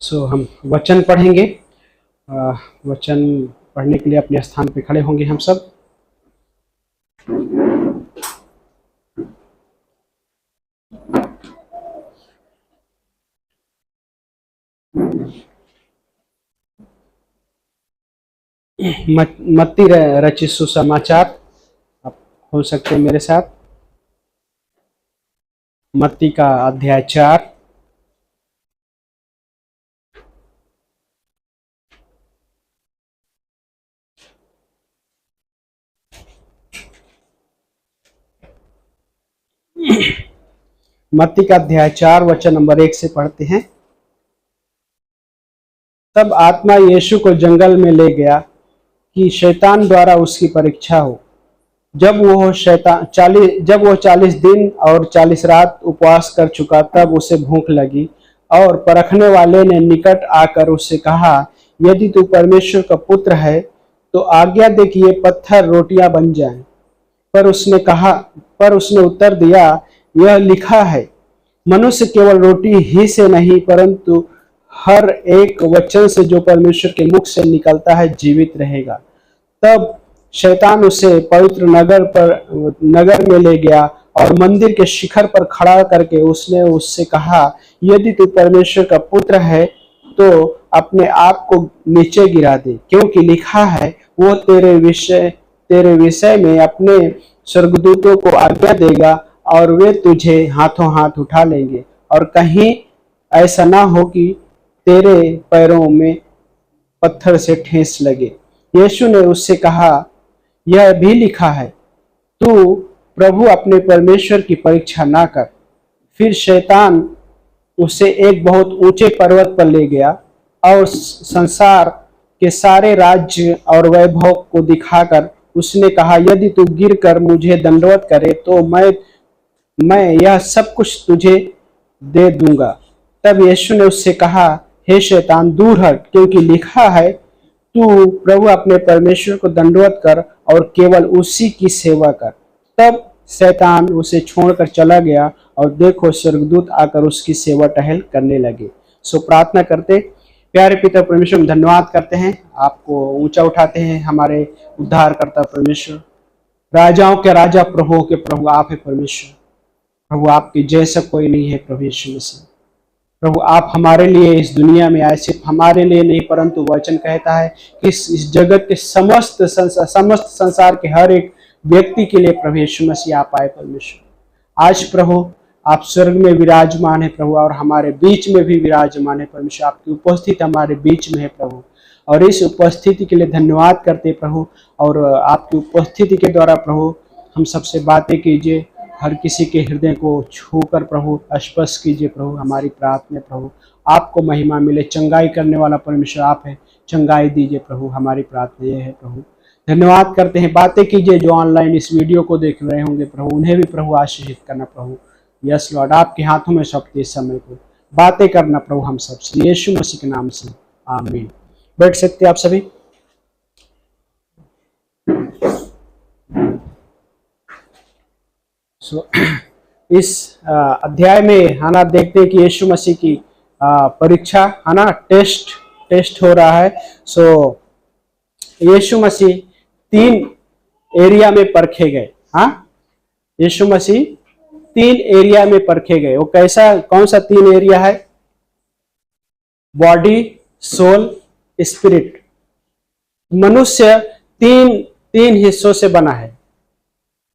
हम वचन पढ़ेंगे। वचन पढ़ने के लिए अपने स्थान पे खड़े होंगे हम सब। मत्ती रचित सुसमाचार, आप खोल सकते हैं मेरे साथ। मत्ती का अध्याय 4। मत्ती का अध्याय 4 वचन नंबर 1 से पढ़ते हैं। तब आत्मा यीशु को जंगल में ले गया कि शैतान द्वारा उसकी परीक्षा हो। जब वो 40 दिन और 40 रात उपवास कर चुका, तब उसे भूख लगी। और परखने वाले ने निकट आकर उससे कहा, यदि तू परमेश्वर का पुत्र है तो आज्ञा दे कि ये पत्थर रोटियां बन जाएं। पर उसने उत्तर दिया, यह लिखा है, मनुष्य केवल रोटी ही से नहीं परंतु हर एक वचन से जो परमेश्वर के मुख से निकलता है जीवित रहेगा। तब शैतान उसे पवित्र नगर में ले गया और मंदिर के शिखर पर खड़ा करके उसने उससे कहा, यदि तू परमेश्वर का पुत्र है तो अपने आप को नीचे गिरा दे, क्योंकि लिखा है, वो तेरे विषय में अपने स्वर्गदूतों को आज्ञा देगा और वे तुझे हाथों हाथ उठा लेंगे, और कहीं ऐसा ना हो कि तेरे पैरों में पत्थर से ठेस लगे। यीशु ने उससे कहा, यह भी लिखा है, तू प्रभु अपने परमेश्वर की परीक्षा ना कर। फिर शैतान उसे एक बहुत ऊंचे पर्वत पर ले गया और संसार के सारे राज्य और वैभव को दिखाकर उसने कहा, यदि तू गिरकर मुझे दंडवत करे तो मैं यह सब कुछ तुझे दे दूंगा। तब यीशु ने उससे कहा, हे शैतान, दूर हट, क्योंकि लिखा है, तू प्रभु अपने परमेश्वर को दंडवत कर और केवल उसी की सेवा कर। तब शैतान उसे छोड़कर चला गया और देखो, स्वर्गदूत आकर उसकी सेवा टहल करने लगे। प्रार्थना करते। प्यारे पिता परमेश्वर, हम धन्यवाद करते हैं, आपको ऊंचा उठाते हैं। हमारे उद्धारकर्ता परमेश्वर, राजाओं के राजा, प्रभुओं के प्रभु आप है परमेश्वर। प्रभु आपके जैसा कोई नहीं है प्रभु यीशु मसीह। प्रभु आप हमारे लिए इस दुनिया में आए, सिर्फ हमारे लिए नहीं परंतु वचन कहता है कि इस जगत के समस्त संसार के हर एक व्यक्ति के लिए प्रभु यीशु मसीह आप आए परमेश्वर। आज प्रभु आप स्वर्ग में विराजमान है प्रभु, और हमारे बीच में भी विराजमान है परमेश्वर। आपकी उपस्थिति हमारे बीच में है प्रभु, और इस उपस्थिति के लिए धन्यवाद करते प्रभु। और आपकी उपस्थिति के द्वारा प्रभु हम सबसे बातें कीजिए, हर किसी के हृदय को छूकर प्रभु स्पर्श कीजिए प्रभु। हमारी प्रार्थना प्रभु, आपको महिमा मिले। चंगाई करने वाला परमेश्वर आप है, चंगाई दीजिए प्रभु। हमारी प्रार्थना यह है प्रभु। धन्यवाद करते हैं। बातें कीजिए जो ऑनलाइन इस वीडियो को देख रहे होंगे प्रभु, उन्हें भी प्रभु आशीषित करना प्रभु। यस लॉर्ड, आपके हाथों में सौंपते इस समय को बातें करना प्रभु हम सबसे, यीशु मसीह के नाम से, आमीन। बैठ सकते आप सभी। इस अध्याय में है ना देखते हैं कि यीशु मसीह की परीक्षा है ना टेस्ट हो रहा है। यीशु मसीह 3 एरिया में परखे गए। हाँ, यीशु मसीह 3 एरिया में परखे गए। वो कौन सा 3 एरिया है? Body, soul, spirit. मनुष्य तीन हिस्सों से बना है।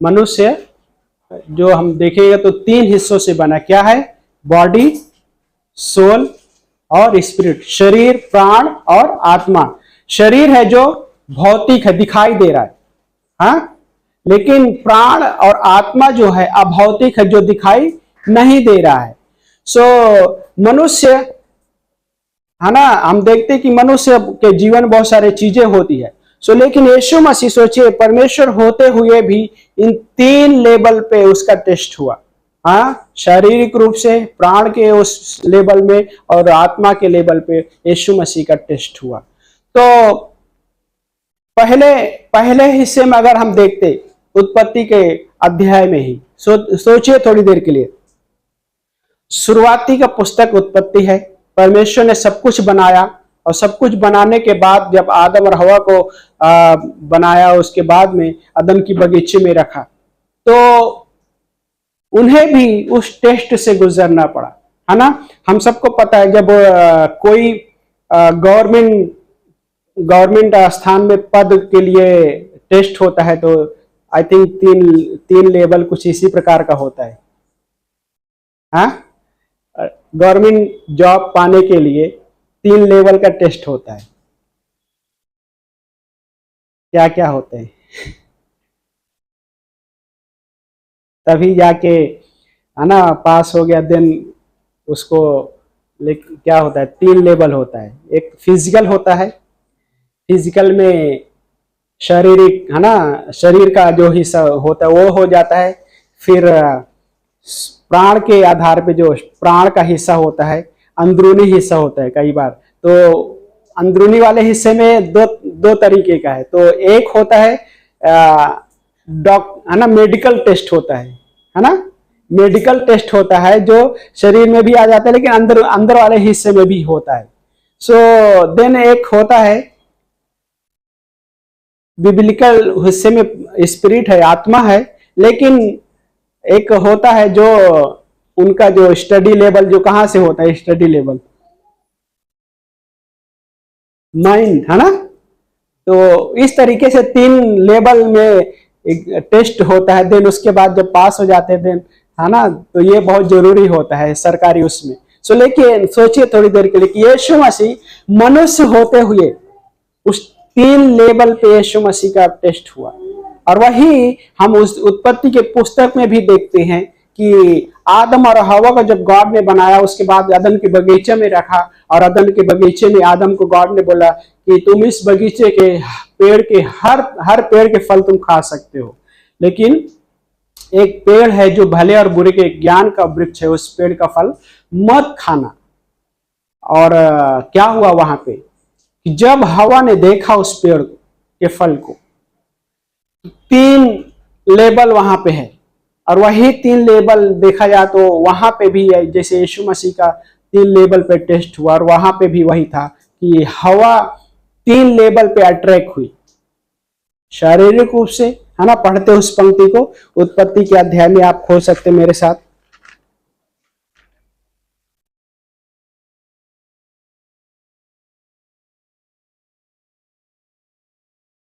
मनुष्य जो हम देखेंगे तो 3 हिस्सों से बना। क्या है? बॉडी, सोल और स्पिरिट। शरीर, प्राण और आत्मा। शरीर है जो भौतिक है, दिखाई दे रहा है। हाँ, लेकिन प्राण और आत्मा जो है अभौतिक है, जो दिखाई नहीं दे रहा है। मनुष्य है ना, हम देखते हैं कि मनुष्य के जीवन बहुत सारे चीजें होती है। लेकिन यीशु मसीह, सोचिए, परमेश्वर होते हुए भी इन 3 लेवल पे उसका टेस्ट हुआ। हाँ, शारीरिक रूप से, प्राण के उस लेवल में और आत्मा के लेवल पे यीशु मसीह का टेस्ट हुआ। तो पहले हिस्से में अगर हम देखते उत्पत्ति के अध्याय में ही, सोचिए थोड़ी देर के लिए। शुरुआती का पुस्तक उत्पत्ति है, परमेश्वर ने सब कुछ बनाया और सब कुछ बनाने के बाद जब आदम और हवा को बनाया, उसके बाद में अदन की बगीचे में रखा, तो उन्हें भी उस टेस्ट से गुजरना पड़ा, है ना। हम सबको पता है जब कोई गवर्नमेंट स्थान में पद के लिए टेस्ट होता है तो आई थिंक तीन लेवल कुछ इसी प्रकार का होता है। हाँ, गवर्नमेंट जॉब पाने के लिए 3 लेवल का टेस्ट होता है। क्या क्या होते हैं? तभी जाके, है ना, पास हो गया, देन उसको क्या होता है, 3 लेवल होता है। एक फिजिकल होता है, फिजिकल में शारीरिक, है ना, शरीर का जो हिस्सा होता है वो हो जाता है। फिर प्राण के आधार पे जो प्राण का हिस्सा होता है, अंदरूनी हिस्सा होता है कई बार। तो अंदरूनी वाले हिस्से में दो तरीके का है। तो एक होता है है ना, मेडिकल टेस्ट होता है ना, मेडिकल टेस्ट होता है जो शरीर में भी आ जाता है लेकिन अंदर वाले हिस्से में भी होता है। सो देन एक होता है बिब्लिकल हिस्से में, स्पिरिट है, आत्मा है, लेकिन एक होता है जो उनका जो स्टडी लेवल जो कहां से होता है, स्टडी लेवल माइंड, है ना। तो इस तरीके से 3 लेवल में एक टेस्ट होता है। देन उसके बाद जब पास हो जाते हैं देन, है ना, तो ये बहुत जरूरी होता है सरकारी उसमें। सो लेकिन सोचिए थोड़ी देर के लिए कि यीशु मसीह मनुष्य होते हुए उस 3 लेवल पे यीशु मसीह का टेस्ट हुआ। और वही हम उस उत्पत्ति के पुस्तक में भी देखते हैं कि आदम और हवा को जब गॉड ने बनाया, उसके बाद अदन के बगीचे में रखा, और अदन के बगीचे में आदम को गॉड ने बोला कि तुम इस बगीचे के पेड़ के हर पेड़ के फल तुम खा सकते हो, लेकिन एक पेड़ है जो भले और बुरे के ज्ञान का वृक्ष है, उस पेड़ का फल मत खाना। और क्या हुआ वहां पे कि जब हवा ने देखा उस पेड़ के फल को, 3 लेवल वहां पे है। और वही 3 लेवल देखा जाए तो वहां पे भी है, जैसे यीशु मसीह का 3 लेवल पे टेस्ट हुआ, और वहां पे भी वही था कि हवा 3 लेवल पे अट्रैक्ट हुई शारीरिक रूप से, है ना। पढ़ते उस पंक्ति को, उत्पत्ति के अध्याय में आप खोल सकते मेरे साथ।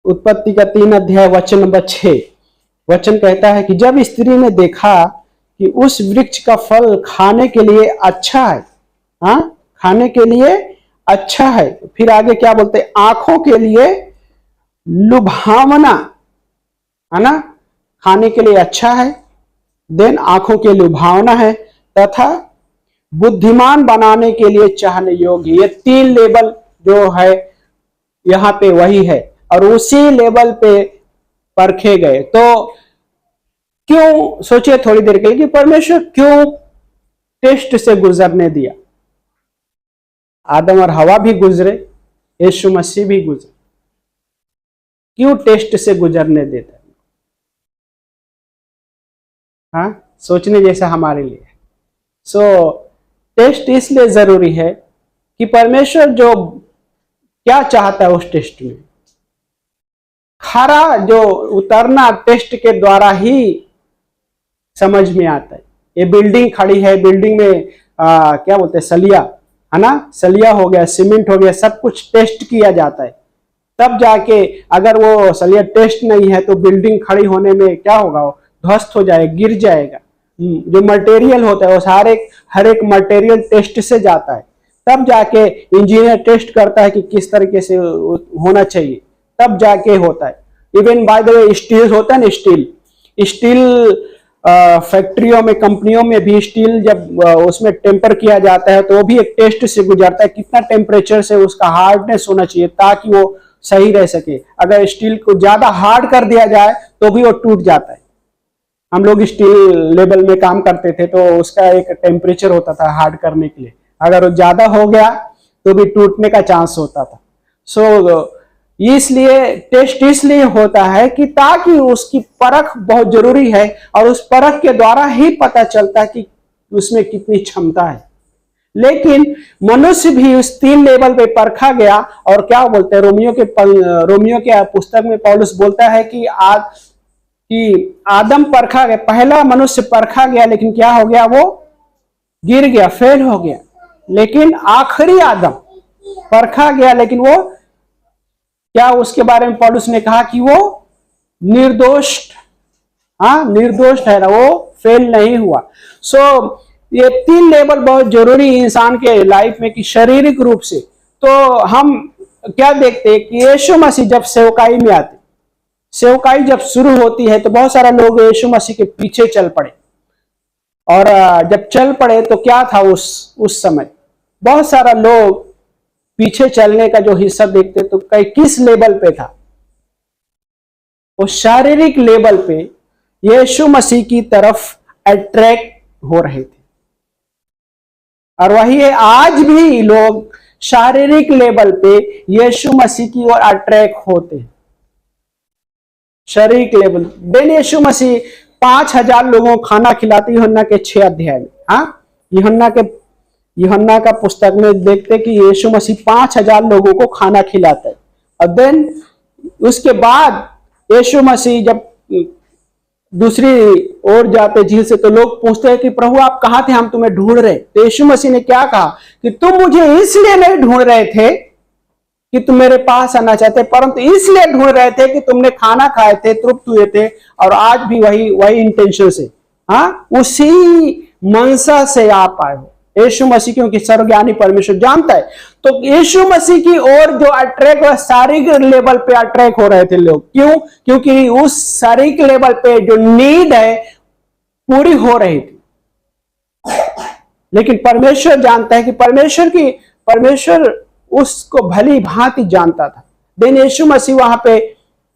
उत्पत्ति का 3 अध्याय वचन नंबर 6। वचन कहता है कि जब स्त्री ने देखा कि उस वृक्ष का फल खाने के लिए अच्छा है, हाँ, खाने के लिए अच्छा है, फिर आगे क्या बोलते हैं, आंखों के लिए लुभावना, है ना, खाने के लिए अच्छा है, देन आंखों के लुभावना है, तथा बुद्धिमान बनाने के लिए चाहने योग्य। ये 3 लेवल जो है यहां पे वही है, और उसी लेवल पे परखे गए। तो क्यों, सोचिए थोड़ी देर के लिए कि परमेश्वर क्यों टेस्ट से गुजरने दिया। आदम और हवा भी गुजरे, यीशु मसीह भी गुजरे, क्यों टेस्ट से गुजरने देता है? हाँ, सोचने जैसा हमारे लिए। सो टेस्ट इसलिए जरूरी है कि परमेश्वर जो क्या चाहता है उस टेस्ट में, खरा जो उतरना टेस्ट के द्वारा ही समझ में आता है। ये बिल्डिंग खड़ी है, बिल्डिंग में क्या बोलते हैं, सलिया, है ना, सलिया हो गया, सीमेंट हो गया, सब कुछ टेस्ट किया जाता है, तब जाके अगर वो सलिया टेस्ट नहीं है तो बिल्डिंग खड़ी होने में क्या होगा, वो ध्वस्त हो जाएगा, गिर जाएगा। जो मटेरियल होता है वो हर एक मटेरियल टेस्ट से जाता है, तब जाके इंजीनियर टेस्ट करता है कि किस तरीके से होना चाहिए, तब जाके होता है। Even by the way steel होता है ना, स्टील फैक्ट्रियों में, कंपनियों में भी स्टील जब उसमें टेम्पर किया जाता है तो वो भी एक टेस्ट से गुजरता है, कितना टेम्परेचर से उसका हार्डनेस होना चाहिए ताकि वो सही रह सके। अगर स्टील को ज्यादा हार्ड कर दिया जाए तो भी वो टूट जाता है। हम लोग स्टील लेवल में काम करते थे तो उसका एक टेम्परेचर होता था हार्ड करने के लिए, अगर वो ज्यादा हो गया तो भी टूटने का चांस होता था। सो इसलिए टेस्ट इसलिए होता है कि ताकि उसकी परख बहुत जरूरी है, और उस परख के द्वारा ही पता चलता है कि उसमें कितनी क्षमता है। लेकिन मनुष्य भी उस 3 लेवल पे परखा गया। और क्या बोलते हैं रोमियो के पुस्तक में पौलुस बोलता है कि आदम परखा गया, पहला मनुष्य परखा गया, लेकिन क्या हो गया, वो गिर गया, फेल हो गया। लेकिन आखिरी आदम परखा गया, लेकिन वो क्या, उसके बारे में पौलुस ने कहा कि वो निर्दोष, निर्दोष है ना, वो फेल नहीं हुआ। सो ये 3 लेवल बहुत जरूरी इंसान के लाइफ में कि शारीरिक रूप से। तो हम क्या देखते हैं कि यीशु मसीह जब सेवकाई में आते, सेवकाई जब शुरू होती है तो बहुत सारा लोग यीशु मसीह के पीछे चल पड़े। और जब चल पड़े तो क्या था, उस समय बहुत सारा लोग पीछे चलने का जो हिस्सा देखते तो कई किस लेवल पे था, वो शारीरिक लेवल पे यीशु मसीह की तरफ अट्रैक्ट हो रहे थे। और वही है, आज भी लोग शारीरिक लेवल पे यीशु मसीह की ओर अट्रैक्ट होते हैं, शारीरिक लेवल। देन यीशु मसीह 5000 लोगों को खाना खिलाते, यूहन्ना के 6 अध्याय में। यूहन्ना का पुस्तक में देखते कि यीशु मसीह 5000 लोगों को खाना खिलाता है। और देन उसके बाद यीशु मसीह जब दूसरी ओर जाते झील से, तो लोग पूछते हैं कि प्रभु आप कहाँ थे, हम तुम्हें ढूंढ रहे। तो यीशु मसीह ने क्या कहा कि तुम मुझे इसलिए नहीं ढूंढ रहे थे कि तुम मेरे पास आना चाहते, परंतु इसलिए ढूंढ रहे थे कि तुमने खाना खाए थे, तृप्त हुए थे। और आज भी वही इंटेंशन से, उसी मनसा से आप आए हो। यीशु मसीह, क्योंकि सर्वज्ञानी परमेश्वर जानता है, तो यीशु मसीह की ओर जो अट्रैक्ट, शारीरिक लेवल पे अट्रैक्ट हो रहे थे लोग। क्यों? क्योंकि उस शारीरिक लेवल पे जो नीड है पूरी हो रही थी। लेकिन परमेश्वर जानता है कि परमेश्वर उसको भली भांति जानता था। देन यीशु मसीह वहां पे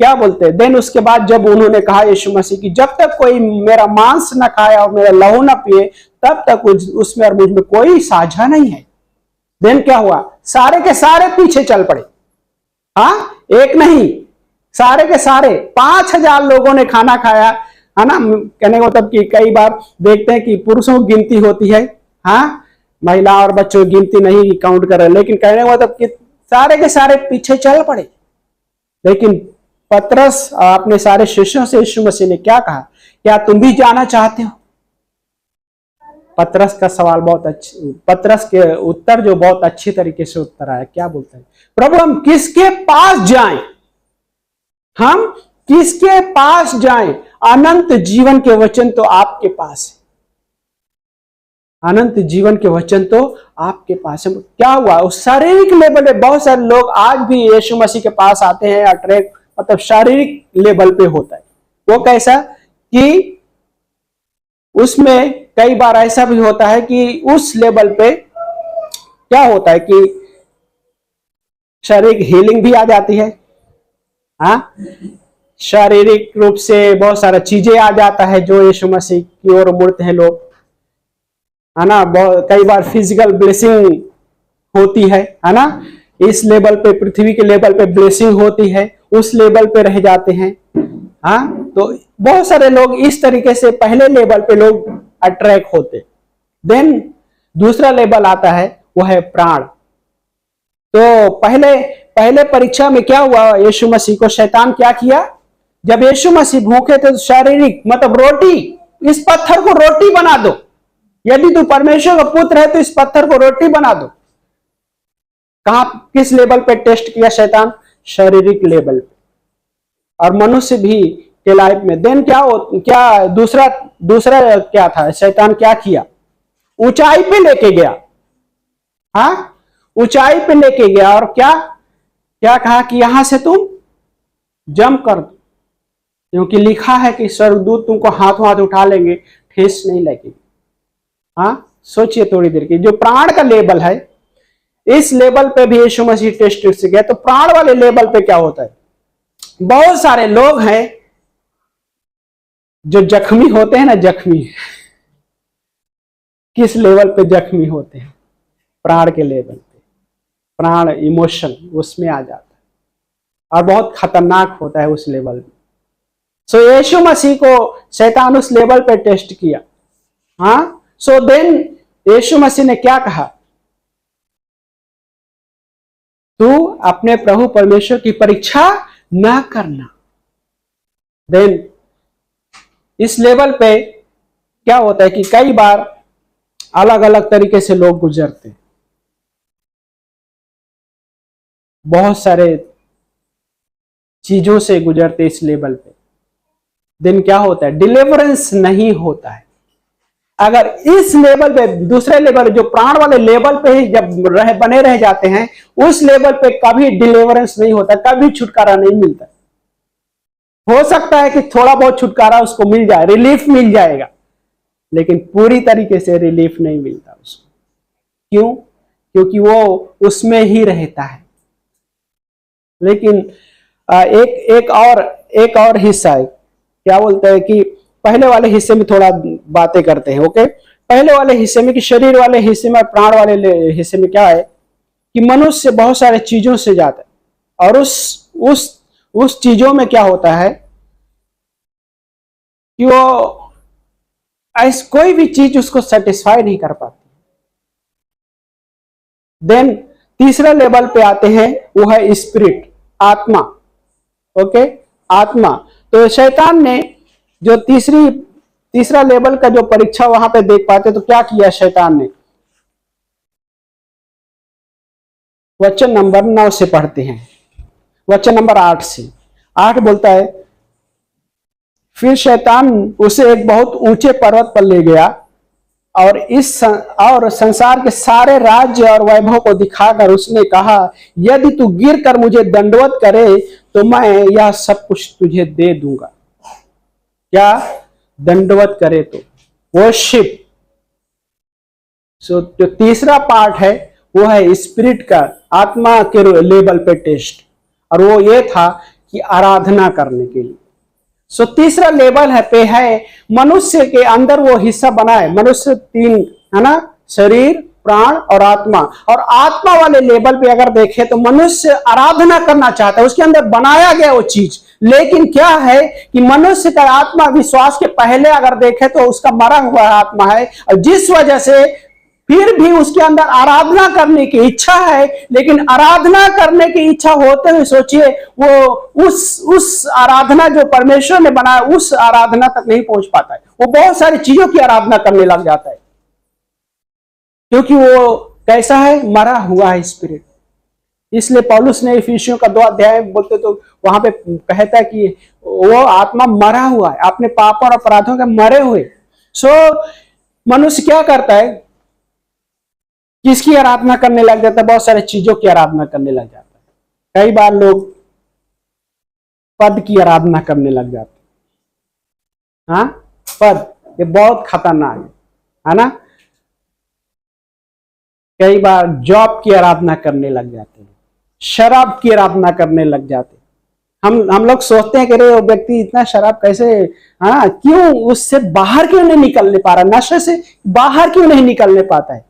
क्या बोलते हैं, देन उसके बाद जब उन्होंने कहा यीशु मसीह की, जब तक कोई मेरा मांस न खाए और मेरा लहू न पिए, तब तक उसमें और मुझ में कोई साझा नहीं है। देन क्या हुआ, सारे के सारे पीछे चल पड़े। एक नहीं, सारे के सारे 5000 लोगों ने खाना खाया, है ना। कहने का मतलब कि कई बार देखते हैं कि पुरुषों की गिनती होती है, महिला और बच्चों की गिनती नहीं काउंट कर रहे, लेकिन कहने का मतलब कि सारे के सारे पीछे चल पड़े। लेकिन पतरस अपने सारे शिष्यों से यीशु मसीह ने क्या कहा, क्या तुम भी जाना चाहते हो? पतरस का सवाल बहुत अच्छी, पतरस के उत्तर जो बहुत अच्छी तरीके से उत्तर आया। क्या बोलते हैं, प्रभु हम किसके पास जाएं? हम किसके पास जाएं? अनंत जीवन के वचन तो आपके पास है, अनंत जीवन के वचन तो आपके पास है। क्या हुआ, उस शारीरिक लेवल पे बहुत सारे लोग आज भी यीशु मसीह के पास आते हैं, अट्रैक्ट, मतलब शारीरिक लेवल पे होता है। वो कैसा कि उसमें कई बार ऐसा भी होता है कि उस लेवल पे क्या होता है कि शारीरिक हीलिंग भी आ जाती है। शारीरिक रूप से बहुत सारा चीजें आ जाता है जो यीशु मसीह की ओर मुड़ते हैं लोग, है ना। कई बार फिजिकल ब्लेसिंग होती है ना। इस लेवल पे, पृथ्वी के लेवल पे ब्लेसिंग होती है, उस लेवल पे रह जाते हैं। तो बहुत सारे लोग इस तरीके से पहले लेवल पे लोग अट्रैक्ट होते। देन दूसरा लेवल आता है, वो है प्राण। तो पहले परीक्षा में क्या हुआ, यीशु मसीह को शैतान क्या किया, जब यीशु मसीह भूखे थे तो शारीरिक, मतलब रोटी, इस पत्थर को रोटी बना दो, यदि तू परमेश्वर का पुत्र है तो इस पत्थर को रोटी बना दो। किस लेवल पे टेस्ट किया शैतान? शारीरिक लेवल पे। और मनुष्य भी के लाइफ में। देन क्या दूसरा क्या था, शैतान क्या किया, ऊंचाई पे लेके गया। ऊंचाई पे लेके गया और क्या कहा कि यहां से तुम जंप कर दो, क्योंकि लिखा है कि स्वर्गदूत तुमको हाथ उठा लेंगे, ठेस नहीं लगेगी। सोचिए थोड़ी देर की, जो प्राण का लेवल है, इस लेवल पे भी यीशु मसीह टेस्ट से गया। तो प्राण वाले लेवल पे क्या होता है, बहुत सारे लोग हैं जो जख्मी होते हैं ना, जख्मी किस लेवल पे जख्मी होते हैं, प्राण के लेवल पे। प्राण इमोशन उसमें आ जाता है और बहुत खतरनाक होता है उस लेवल में। सो यीशु मसीह को शैतान उस लेवल पे टेस्ट किया। सो देन यीशु मसीह ने क्या कहा तू अपने प्रभु परमेश्वर की परीक्षा ना करना। देन इस लेवल पे क्या होता है कि कई बार अलग अलग तरीके से लोग गुजरते हैं, बहुत सारे चीजों से गुजरते इस लेवल पे। देन क्या होता है, डिलीवरेंस नहीं होता है। अगर इस लेवल पे, दूसरे लेवल जो प्राण वाले लेवल पे ही जब बने रह जाते हैं, उस लेवल पे कभी डिलीवरेंस नहीं होता, कभी छुटकारा नहीं मिलता। हो सकता है कि थोड़ा बहुत छुटकारा उसको मिल जाए, रिलीफ मिल जाएगा, लेकिन पूरी तरीके से रिलीफ नहीं मिलता उसको। क्यों? क्योंकि वो उसमें ही रहता है। लेकिन एक और हिस्सा है, क्या बोलते हैं कि पहले वाले हिस्से में थोड़ा बातें करते हैं। ओके, पहले वाले हिस्से में कि शरीर वाले हिस्से में, प्राण वाले हिस्से में क्या है कि मनुष्य बहुत सारे चीजों से जाता है, और उस चीजों में क्या होता है कि वो ऐसी कोई भी चीज उसको सेटिस्फाई नहीं कर पाती। देन तीसरा लेवल पे आते हैं, वो है स्पिरिट, आत्मा। ओके, आत्मा। तो शैतान ने जो तीसरा लेवल का जो परीक्षा वहां पे देख पाते, तो क्या किया शैतान ने? वचन नंबर 9 से पढ़ते हैं, वचन नंबर 8 से। 8 बोलता है, फिर शैतान उसे एक बहुत ऊंचे पर्वत पर ले गया और संसार के सारे राज्य और वैभव को दिखाकर उसने कहा, यदि तू गिर कर मुझे दंडवत करे तो मैं यह सब कुछ तुझे दे दूंगा। क्या? दंडवत करे तो वर्शिप। सो जो तीसरा पार्ट है वो है स्पिरिट का, आत्मा के लेवल पे टेस्ट, और वो ये था कि आराधना करने के लिए। सो तीसरा लेवल है मनुष्य के अंदर वो हिस्सा बना है। मनुष्य 3 है ना, शरीर, प्राण और आत्मा। और आत्मा वाले लेवल पे अगर देखें तो मनुष्य आराधना करना चाहता है, उसके अंदर बनाया गया वो चीज। लेकिन क्या है कि मनुष्य का आत्मा विश्वास के पहले अगर देखे तो उसका मरा हुआ आत्मा है, और जिस वजह से फिर भी उसके अंदर आराधना करने की इच्छा है, लेकिन आराधना करने की इच्छा होते हुए सोचिए वो उस आराधना जो परमेश्वर ने बनाया उस आराधना तक नहीं पहुंच पाता है। वो बहुत सारी चीजों की आराधना करने लग जाता है, क्योंकि वो कैसा है? मरा हुआ है स्पिरिट। इसलिए पौलुस ने इफिसियों का 2 अध्याय बोलते तो वहां पे कहता है कि वो आत्मा मरा हुआ है, अपने पापों और अपराधों के मरे हुए। सो मनुष्य क्या करता है? किसकी आराधना करने लग जाता है? बहुत सारी चीजों की आराधना करने लग जाता है। कई बार लोग पद की आराधना करने लग जाते हैं। हाँ, पद, ये बहुत खतरनाक है ना। कई बार जॉब की आराधना करने लग जाते हैं, शराब की आराधना करने लग जाते हैं। हम लोग सोचते हैं कि अरे वो व्यक्ति इतना शराब कैसे, हाँ, क्यों उससे बाहर क्यों नहीं निकलने पा रहा, नशे से बाहर क्यों नहीं निकलने पाता है?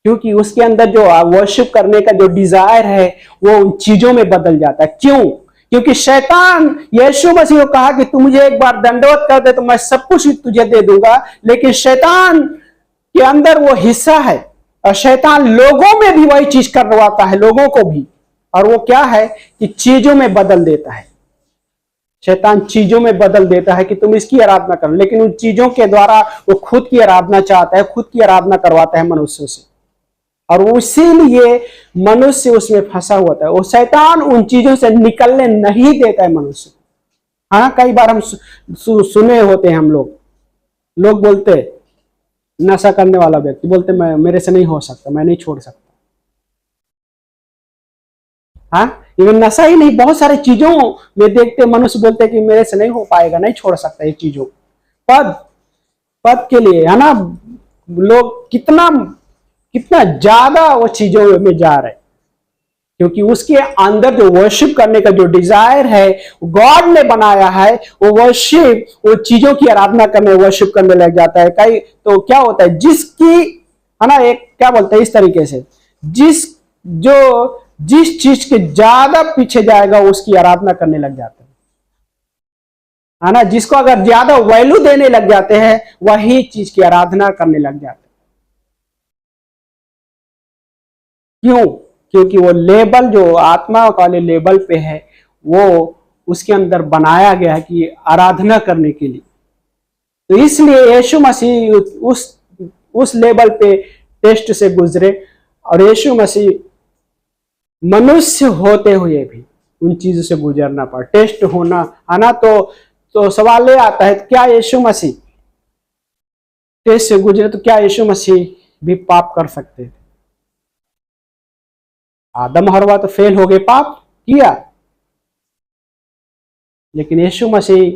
क्योंकि उसके अंदर जो वर्शिप करने का जो डिजायर है वो उन चीजों में बदल जाता है। क्यों? क्योंकि शैतान यीशु मसीह को कहा कि तू मुझे एक बार दंडवत कर दे तो मैं सब कुछ तुझे दे दूंगा, लेकिन शैतान के अंदर वो हिस्सा है, और शैतान लोगों में भी वही चीज करवाता है, लोगों को भी। और वो क्या है कि चीजों में बदल देता है। शैतान चीजों में बदल देता है कि तुम इसकी आराधना करो, लेकिन उन चीजों के द्वारा वो खुद की आराधना चाहता है, खुद की आराधना करवाता है मनुष्यों से, और इसीलिए मनुष्य उसमें फंसा हुआ था। वो शैतान उन चीजों से निकलने नहीं देता है मनुष्य। हाँ, कई बार हम सुने होते हैं, हम लोग बोलते, नशा करने वाला व्यक्ति बोलते मैं, मेरे से नहीं हो सकता, मैं नहीं छोड़ सकता। हाँ, इवन नशा ही नहीं, बहुत सारी चीजों में देखते मनुष्य बोलते कि मेरे से नहीं हो पाएगा, नहीं छोड़ सकता ये चीजों। पद के लिए, है ना, लोग कितना ज्यादा वो चीजों में जा रहे हैं, क्योंकि उसके अंदर जो वर्शिप करने का जो डिजायर है गॉड ने बनाया है, वो वर्शिप, वो चीजों की आराधना करने, वर्शिप करने लग जाता है। कई तो क्या होता है, जिसकी, है ना, एक क्या बोलते हैं इस तरीके से, जिस चीज के ज्यादा पीछे जाएगा उसकी आराधना करने लग जाता है ना। जिसको अगर ज्यादा वैल्यू देने लग जाते हैं वही चीज की आराधना करने लग जाते हैं। क्यों? क्योंकि वो लेबल जो आत्मा वाले लेबल पे है वो उसके अंदर बनाया गया है कि आराधना करने के लिए। तो इसलिए यीशु मसीह उस लेवल पे टेस्ट से गुजरे, और यीशु मसीह मनुष्य होते हुए भी उन चीजों से गुजरना पड़ा, टेस्ट होना आना। तो सवाल ये आता है, क्या यीशु मसीह टेस्ट से गुजरे तो क्या यीशु मसीह भी पाप कर सकते थे? आदम और हव्वा तो फेल हो गए, पाप किया, लेकिन यीशु मसीह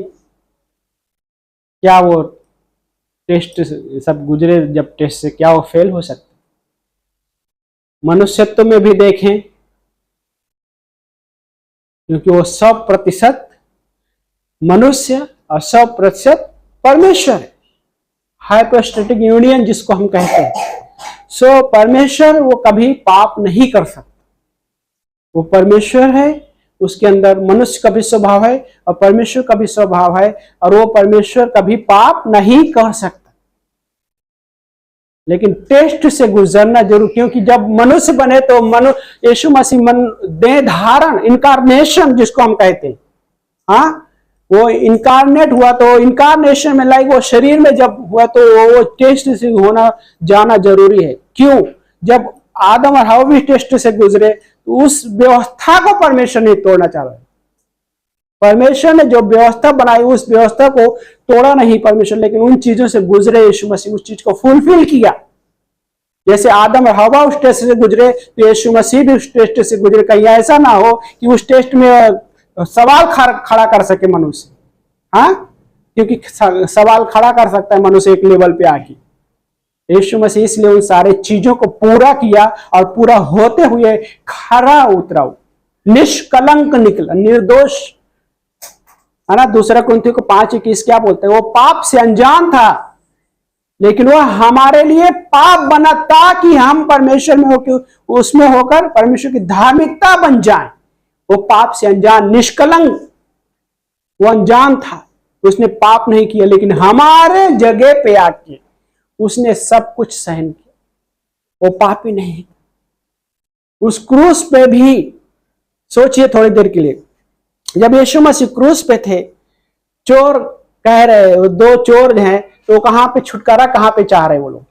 क्या वो टेस्ट सब गुजरे जब टेस्ट से, क्या वो फेल हो सकते? मनुष्यत्व में भी देखें, क्योंकि वो 100% मनुष्य और 100% परमेश्वर है, हाइपोस्टेटिक यूनियन जिसको हम कहते हैं। सो परमेश्वर वो कभी पाप नहीं कर सकता, वो परमेश्वर है, उसके अंदर मनुष्य का भी स्वभाव है और परमेश्वर का भी स्वभाव है, और वो परमेश्वर कभी पाप नहीं कर सकता। लेकिन टेस्ट से गुजरना जरूर, क्योंकि जब मनुष्य बने तो यीशु मसीह देह धारण, इनकारनेशन जिसको हम कहते हैं, हाँ, वो इनकारनेट हुआ, तो इनकारनेशन में लाइक वो शरीर में जब हुआ तो वो टेस्ट से होना जाना जरूरी है। क्यों? जब आदम और हव्वा भी टेस्ट से गुजरे तो उस व्यवस्था को परमेश्वर ने तोड़ना चाहा। परमेश्वर ने जो व्यवस्था बनाई उस व्यवस्था को तोड़ा नहीं परमेश्वर, लेकिन उन चीजों से गुजरे यीशु मसीह, उस चीज को फुलफिल किया। जैसे आदम और हव्वा उस टेस्ट से गुजरे तो यीशु मसीह भी उस टेस्ट से गुजरे। कहीं ऐसा ना हो कि उस टेस्ट में सवाल खड़ा कर सके मनुष्य, हाँ, क्योंकि सवाल खड़ा कर सकता है मनुष्य एक लेवल पे आके। यीशु मसीह इसलिए उन सारे चीजों को पूरा किया और पूरा होते हुए खरा उतरा, निष्कलंक निकला, निर्दोष, है ना। दूसरा कुरिन्थियों को 5:21 क्या बोलते हैं? वो पाप से अनजान था, लेकिन वो हमारे लिए पाप बना ताकि हम परमेश्वर में उसमें होकर परमेश्वर की धार्मिकता बन जाएं। वो पाप से अनजान, निष्कलंक, वो अनजान था, उसने पाप नहीं किया, लेकिन हमारे जगह पे आके उसने सब कुछ सहन किया। वो पापी नहीं, उस क्रूस पे भी सोचिए थोड़ी देर के लिए, जब यीशु मसीह क्रूस पे थे, चोर कह रहे, दो चोर हैं, तो कहां पे छुटकारा, कहां पे चाह रहे वो लोग?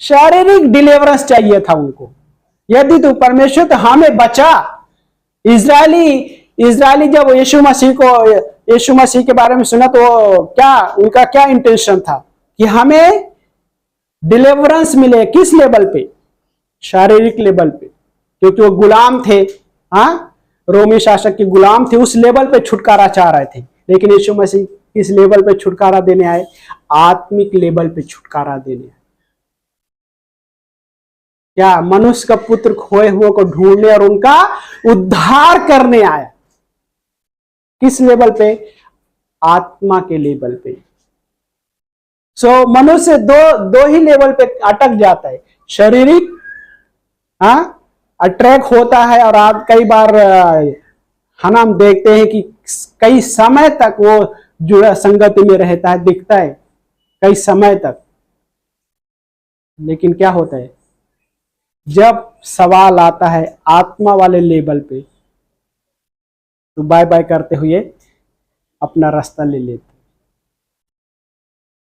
शारीरिक डिलीवरेंस चाहिए था उनको। यदि तू परमेश्वर तो हमें बचा। इजरायली जब यीशु मसीह के बारे में सुना तो उनका क्या इंटेंशन था? कि हमें डिलीवरेंस मिले। किस लेवल पे? शारीरिक लेवल पे, क्योंकि वो गुलाम थे, हाँ, रोमी शासक के गुलाम थे, उस लेवल पे छुटकारा चाह रहे थे। लेकिन यीशु मसीह किस लेवल पे छुटकारा देने आए? आत्मिक लेवल पे छुटकारा देने आए। क्या? मनुष्य का पुत्र खोए हुए को ढूंढने और उनका उद्धार करने आया। किस लेवल पे? आत्मा के लेवल पे। सो मनुष्य दो ही लेवल पे अटक जाता है। शारीरिक, हाँ, अट्रैक्ट होता है, और आप कई बार हम देखते हैं कि कई समय तक वो जुड़ा संगति में रहता है, दिखता है कई समय तक। लेकिन क्या होता है जब सवाल आता है आत्मा वाले लेवल पे, तो बाय बाय करते हुए अपना रास्ता ले लेते।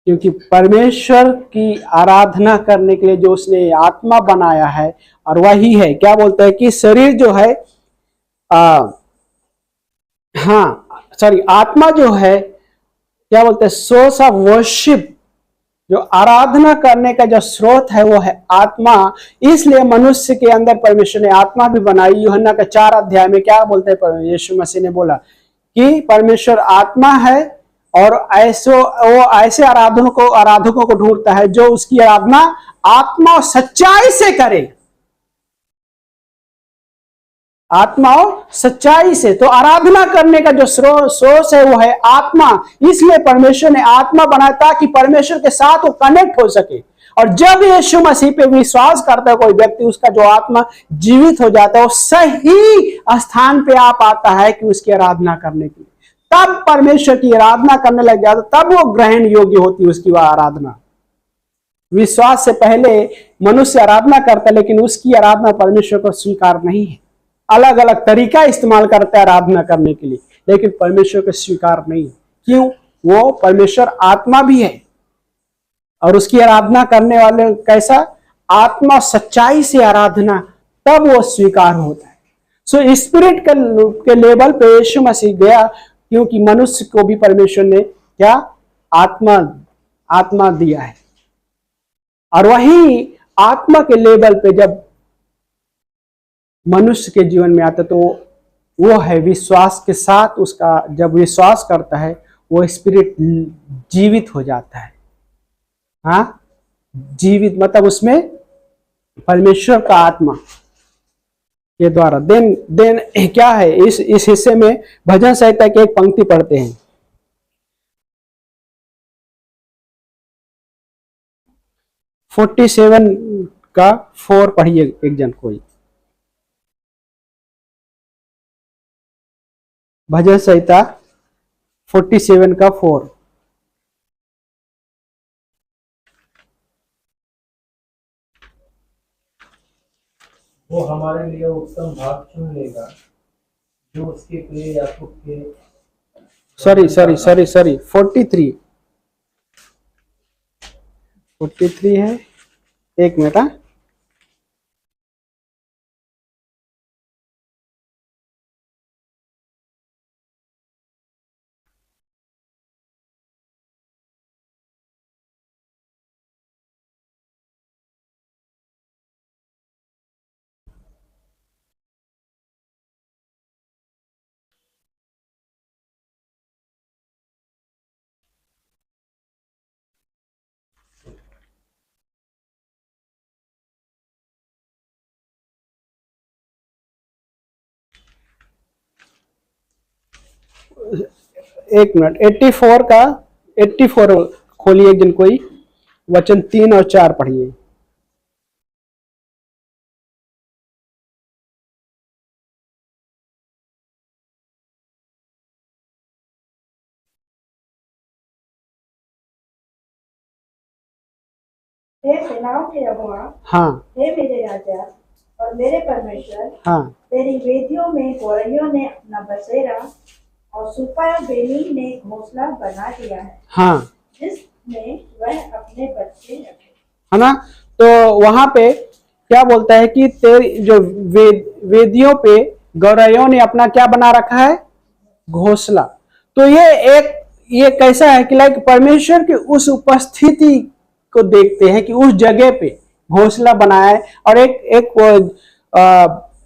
क्योंकि परमेश्वर की आराधना करने के लिए जो उसने आत्मा बनाया है, और वही है, क्या बोलते हैं कि शरीर जो है, आत्मा जो है, क्या बोलते हैं, सोर्स ऑफ वर्शिप, जो आराधना करने का जो स्रोत है वो है आत्मा। इसलिए मनुष्य के अंदर परमेश्वर ने आत्मा भी बनाई। यूहन्ना का 4 अध्याय में क्या बोलते हैं? यीशु मसीह ने बोला कि परमेश्वर आत्मा है, और वो ऐसे आराधकों को ढूंढता है जो उसकी आराधना आत्मा और सच्चाई से करे। आत्मा और सच्चाई से। तो आराधना करने का जो सोर्स है वो है आत्मा। इसलिए परमेश्वर ने आत्मा बनाया ताकि परमेश्वर के साथ वो कनेक्ट हो सके। और जब यीशु मसीह पे विश्वास करता है कोई व्यक्ति, उसका जो आत्मा जीवित हो जाता है, वो सही स्थान पे आ पाता है कि उसकी आराधना करने के लिए। तब परमेश्वर की आराधना करने लग जाता, तब वो ग्रहण योग्य होती है उसकी वह आराधना। विश्वास से पहले मनुष्य आराधना करता है, लेकिन उसकी आराधना परमेश्वर को स्वीकार नहीं है। अलग अलग तरीका इस्तेमाल करता है आराधना करने के लिए, लेकिन परमेश्वर को स्वीकार नहीं है। क्यों? वो परमेश्वर आत्मा भी है, और उसकी आराधना करने वाले कैसा? आत्मा सच्चाई से आराधना, तब वो स्वीकार होता है। सो स्पिरिट के लेवल पे यीशु मसीह गया, क्योंकि मनुष्य को भी परमेश्वर ने क्या? आत्मा दिया है। और वही आत्मा के लेवल पे जब मनुष्य के जीवन में आता, तो वो है विश्वास के साथ। उसका जब विश्वास करता है, वो स्पिरिट जीवित हो जाता है। हाँ, जीवित मतलब उसमें परमेश्वर का आत्मा के द्वारा। देन क्या है? इस हिस्से में भजन संहिता की एक पंक्ति पढ़ते हैं। फोर्टी 47 का 4 पढ़िए एक जन कोई। भजन संहिता 47 का 4। वो हमारे लिए उत्तम भाग चुन लेगा, जो उसके प्रिय याकूब के। सॉरी 43 है। एक मिनट। हाँ, एक मिनट। 84 खोलिए एक जन कोई, वचन 3 और 4 पढ़िए। हे सेनाओं के यहोवा, हाँ हे मेरे राजा और मेरे परमेश्वर, हाँ तेरी वेदियों में गौरैयों ने अपना बसेरा और सुपा बेनी ने घोंसला बना दिया है, हाँ, जिसमें वह अपने बच्चे रखे। है ना? तो वहां पे क्या बोलता है कि तेरी जो वेदियों पे गौरैयों ने अपना क्या बना रखा है? घोंसला। तो ये कैसा है कि लाइक परमेश्वर की उस उपस्थिति को देखते हैं कि उस जगह पे घोंसला बनाया है। और एक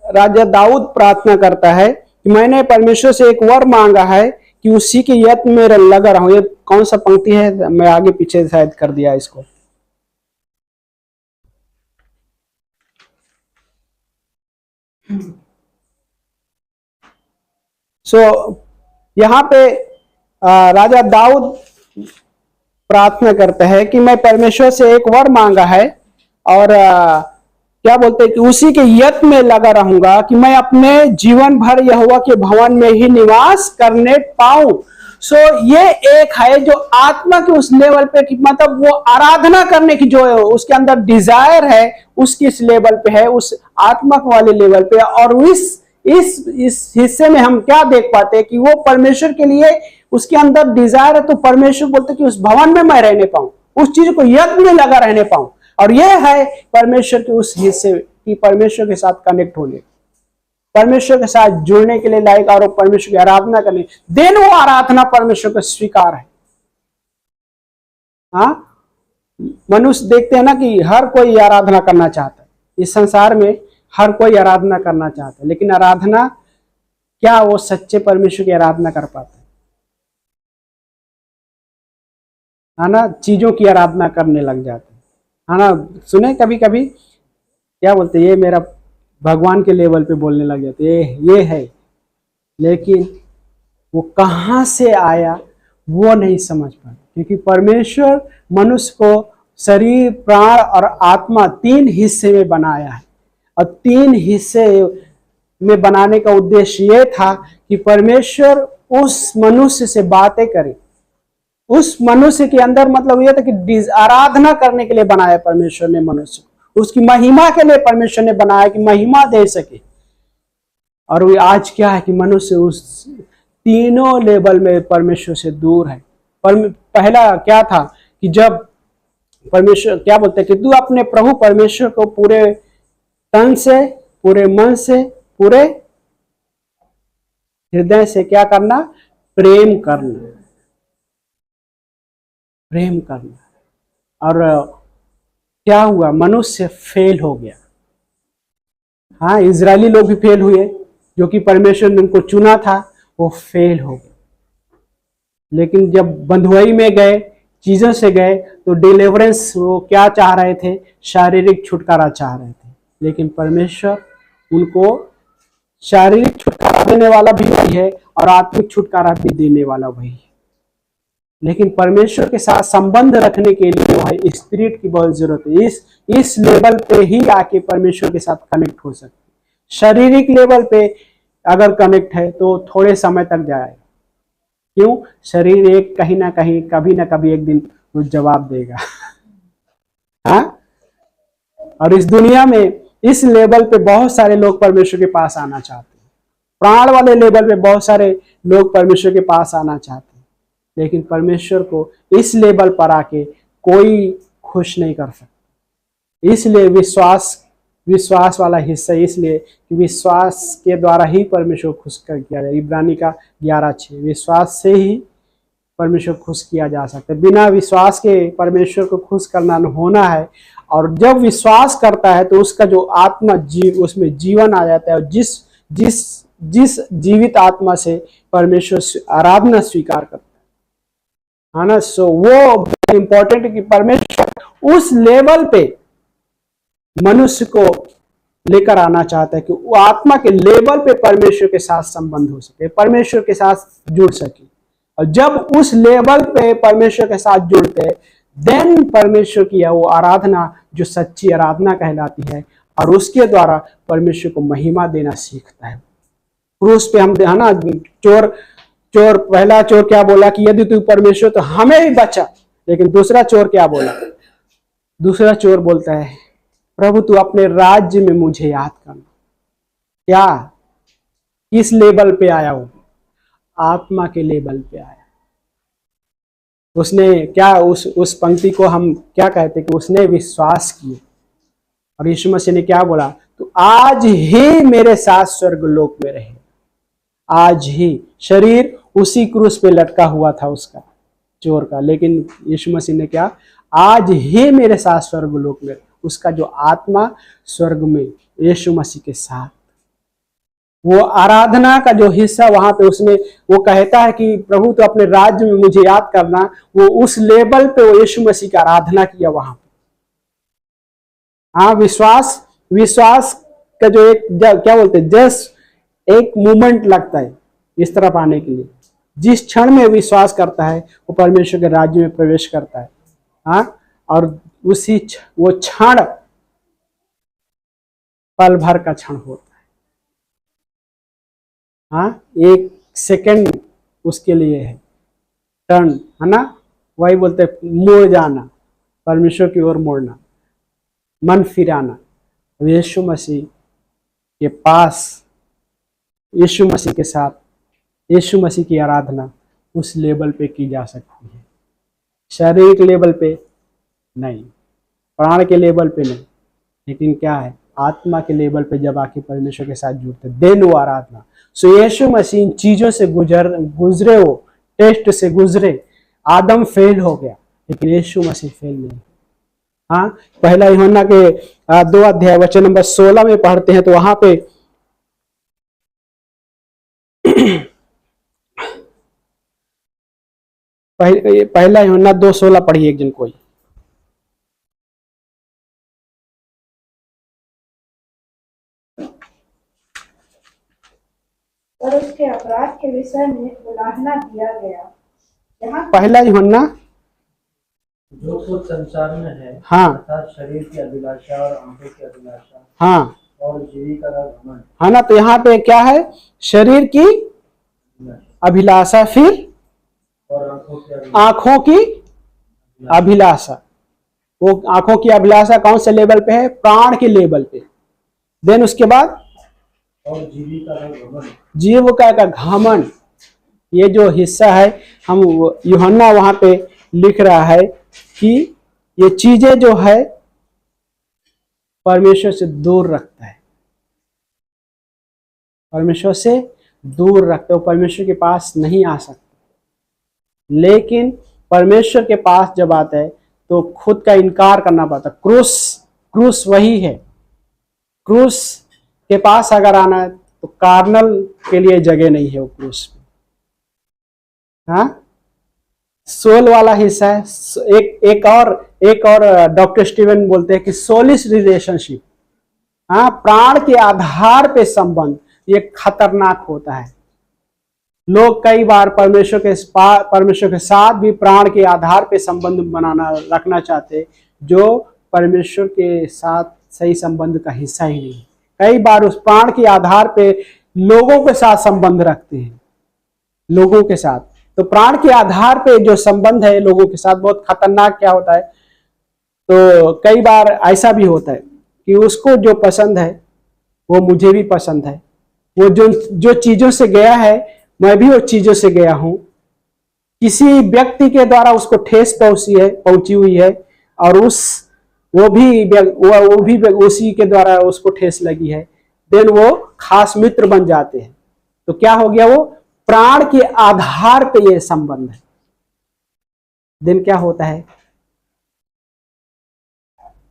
राजा दाऊद प्रार्थना करता है कि मैंने परमेश्वर से एक वर मांगा है कि उसी के यत्न में लगा रहूं। ये कौन सा पंक्ति है? मैं आगे पीछे शायद कर दिया इसको। यहाँ पे राजा दाऊद प्रार्थना करता है कि मैं परमेश्वर से एक वर मांगा है, और क्या बोलते हैं कि उसी के यत्न में लगा रहूंगा कि मैं अपने जीवन भर यहोवा के भवन में ही निवास करने पाऊं। सो ये एक है जो आत्मा के उस लेवल पे कि मतलब वो आराधना करने की जो है उसके अंदर डिजायर है, उसकी इस लेवल पे है, उस आत्मक वाले लेवल पे। और इस हिस्से में हम क्या देख पाते हैं कि वो परमेश्वर के लिए उसके अंदर डिजायर है। तो परमेश्वर बोलते कि उस भवन में मैं रहने पाऊं, उस चीज को यज्ञ में लगा रहने पाऊं। और यह है परमेश्वर के उस हिस्से की परमेश्वर के साथ कनेक्ट होने, परमेश्वर के साथ जुड़ने के लिए लायक, और परमेश्वर की आराधना करने। देन वो आराधना परमेश्वर का स्वीकार है। हाँ, मनुष्य देखते हैं ना कि हर कोई आराधना करना चाहता है इस संसार में, हर कोई आराधना करना चाहता है, लेकिन आराधना क्या वो सच्चे परमेश्वर की आराधना कर पाते है ना? चीजों की आराधना करने लग जाते है ना? सुने कभी कभी क्या बोलते, ये मेरा भगवान के लेवल पे बोलने लग जाते, ये है, लेकिन वो कहां से आया वो नहीं समझ पाते। क्योंकि परमेश्वर मनुष्य को शरीर, प्राण और आत्मा 3 हिस्से में बनाया है, और 3 हिस्से में बनाने का उद्देश्य ये था कि परमेश्वर उस मनुष्य से बातें करे, उस मनुष्य के अंदर मतलब यह था कि आराधना करने के लिए बनाया परमेश्वर ने मनुष्य को, उसकी महिमा के लिए परमेश्वर ने बनाया कि महिमा दे सके। और वो आज क्या है कि मनुष्य उस तीनों लेवल में परमेश्वर से दूर है। पहला क्या था कि जब परमेश्वर क्या बोलते हैं कि तू अपने प्रभु परमेश्वर को पूरे तन से, पूरे मन से, पूरे हृदय से क्या करना, प्रेम करना, प्रेम करना। और क्या हुआ, मनुष्य फेल हो गया। हाँ, इजरायली लोग भी फेल हुए, जो कि परमेश्वर ने उनको चुना था, वो फेल हो गए। लेकिन जब बंधुआई में गए, चीजों से गए, तो डिलीवरेंस वो क्या चाह रहे थे, शारीरिक छुटकारा चाह रहे थे। लेकिन परमेश्वर उनको शारीरिक छुटकारा देने वाला भी वही है और आत्मिक छुटकारा भी देने वाला वही है। लेकिन परमेश्वर के साथ संबंध रखने के लिए जो है स्पिरिट की बहुत जरूरत है। इस लेवल पे ही आके परमेश्वर के साथ कनेक्ट हो सकते। शारीरिक लेवल पे अगर कनेक्ट है तो थोड़े समय तक जाएगा। क्यों? शरीर एक कहीं ना कहीं कभी ना कभी एक दिन वो जवाब देगा। हाँ, और इस दुनिया में इस लेवल पे बहुत सारे लोग परमेश्वर के पास आना चाहते हैं। प्राण वाले लेवल पे बहुत सारे लोग परमेश्वर के पास आना चाहते हैं, लेकिन परमेश्वर को इस लेवल पर आके कोई खुश नहीं कर सकता। इसलिए विश्वास वाला हिस्सा, इसलिए कि विश्वास के द्वारा ही परमेश्वर खुश कर किया जाए। इब्रानी का 11:6, विश्वास से ही परमेश्वर खुश किया जा सकता है। बिना विश्वास के परमेश्वर को खुश करना होना है। और जब विश्वास करता है तो उसका जो आत्मा उसमें जीवन आ जाता है। और जिस जीवित आत्मा से परमेश्वर आराधना स्वीकार करता है ना, सो वो इंपॉर्टेंट है कि परमेश्वर उस लेवल पे मनुष्य को लेकर आना चाहता है कि वो आत्मा के लेवल पे परमेश्वर के साथ संबंध हो सके, परमेश्वर के साथ जुड़ सके। और जब उस लेवल पे परमेश्वर के साथ जुड़ते हैं, देन परमेश्वर की वो आराधना जो सच्ची आराधना कहलाती है, और उसके द्वारा परमेश्वर को महिमा देना सीखता है। क्रूस पे हम है ना, पहला चोर क्या बोला कि यदि तू परमेश्वर तो हमें भी बचा। लेकिन दूसरा चोर क्या बोला? दूसरा चोर बोलता है, प्रभु तू अपने राज्य में मुझे याद करना। क्या? किस लेवल पे आया वो? आत्मा के लेवल पे आया। उसने क्या, उस पंक्ति को हम क्या कहते हैं कि उसने विश्वास किया। और यीशु मसीह ने क्या बोला? तो आज ही मेरे साथ स्वर्गलोक में रहे। आज ही। शरीर उसी क्रूस पे लटका हुआ था उसका, चोर का, लेकिन यीशु मसीह ने क्या? आज ही मेरे साथ स्वर्गलोक में। उसका जो आत्मा स्वर्ग में यीशु मसीह के साथ, वो आराधना का जो हिस्सा वहां पे उसने वो कहता है कि प्रभु तो अपने राज्य में मुझे याद करना। वो उस लेवल पे वो यीशु मसीह की आराधना किया वहां पे। हाँ, विश्वास का जो एक क्या बोलते हैं, जस्ट एक मोमेंट लगता है इस तरफ आने के लिए। जिस क्षण में विश्वास करता है वो परमेश्वर के राज्य में प्रवेश करता है। हाँ, और वो क्षण पल भर का क्षण होता है। हाँ, एक सेकंड उसके लिए है, टर्न है ना, वही बोलते हैं मुड़ जाना, परमेश्वर की ओर मुड़ना, मन फिराना। यीशु मसीह के पास, यीशु मसीह के साथ, यीशु मसीह की आराधना उस लेवल पे की जा सकती है। शारीरिक लेवल पे नहीं, प्राण के लेवल पे नहीं, लेकिन क्या है, आत्मा के लेवल पे जब आके परमेश्वर के साथ जुड़ते देन वो आराधना। सो यीशु मसीह इन चीजों से गुजरे, वो टेस्ट से गुजरे। आदम फेल हो गया, लेकिन यीशु मसीह फेल नहीं। हाँ, पहला यूहन्ना के 2 अध्याय वचन नंबर 16 में पढ़ते हैं तो वहां पे पहला यूहन्ना 2:16 पढ़िए एक जन कोई। और उसके अपराध के विषय में उलाहना दिया गया। यहाँ पहला यूहन्ना जो कुछ संसार में है, हाँ, अर्थात शरीर की अभिलाषा और आंखों की अभिलाषा, हाँ, और जीविका का घमंड, है ना। तो यहाँ पे क्या है? शरीर की अभिलाषा, फिर और आंखों की आंखों की अभिलाषा। वो आंखों की अभिलाषा कौन से लेवल पे है? प्राण के लेवल पे। देन उसके बाद और जीविका का घमंड। जीविका का घमंड। ये जो हिस्सा है, हम यूहन्ना वहां पे लिख रहा है कि ये चीजें जो है परमेश्वर से दूर रखता है, परमेश्वर से दूर रखते हो, परमेश्वर के पास नहीं आ सकते। लेकिन परमेश्वर के पास जब आता है तो खुद का इनकार करना पड़ता। क्रूस वही है। क्रूस के पास अगर आना है तो कार्नल के लिए जगह नहीं है वो क्रूस में। हाँ, सोल वाला हिस्सा है। एक और डॉक्टर स्टीवन बोलते हैं कि सोलिश रिलेशनशिप, हाँ, प्राण के आधार पे संबंध, ये खतरनाक होता है। लोग कई बार परमेश्वर के साथ भी प्राण के आधार पे संबंध रखना चाहते, जो परमेश्वर के साथ सही संबंध का हिस्सा ही नहीं। कई बार उस प्राण के आधार पे लोगों के साथ संबंध रखते हैं, लोगों के साथ। तो प्राण के आधार पे जो संबंध है लोगों के साथ, बहुत खतरनाक क्या होता है। तो कई बार ऐसा भी होता है कि उसको जो पसंद है वो मुझे भी पसंद है, वो जो चीजों से गया है मैं भी वो चीजों से गया हूं। किसी व्यक्ति के द्वारा उसको ठेस पहुंची हुई है और वो भी उसी के द्वारा उसको ठेस लगी है। देन वो खास मित्र बन जाते हैं। तो क्या हो गया? वो प्राण के आधार पे ये संबंध है। देन क्या होता है?